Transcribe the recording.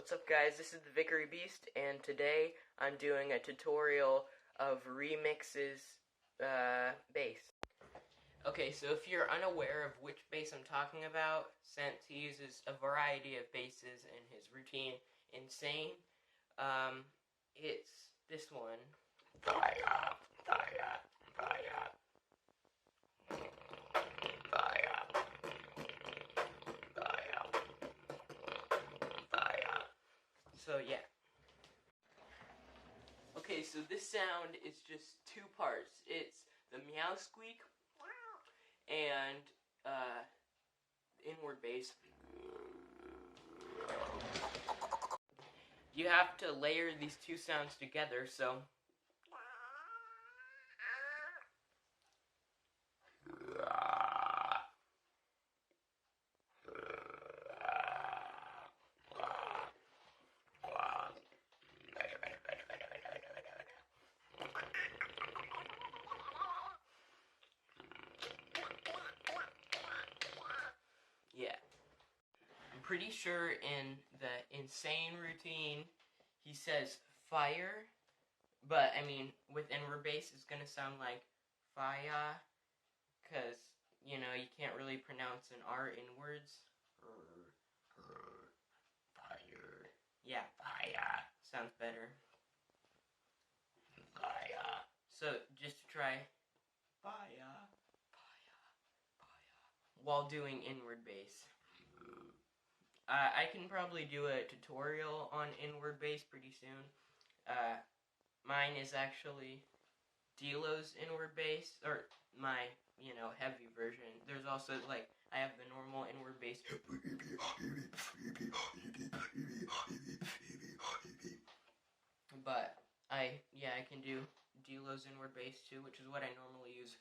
What's up guys, this is the Vickery Beast, and today I'm doing a tutorial of remixes bass. Okay, so if you're unaware of which bass I'm talking about, since he uses a variety of basses in his routine, Insane, it's this one. So yeah. Okay, so this sound is just two parts. It's the meow squeak and inward bass. You have to layer these two sounds together, so yeah. I'm pretty sure in the Insane routine, he says fire, but I mean, with inward bass, it's gonna sound like fire, because, you know, you can't really pronounce an R inwards. Fire. Yeah, fire. Sounds better. Fire. So, just to try fire, while doing inward bass. I can probably do a tutorial on inward bass pretty soon. Mine is actually D-Lo's inward bass, or my, heavy version. There's also, I have the normal inward bass. But, I can do D-Lo's inward bass too, which is what I normally use.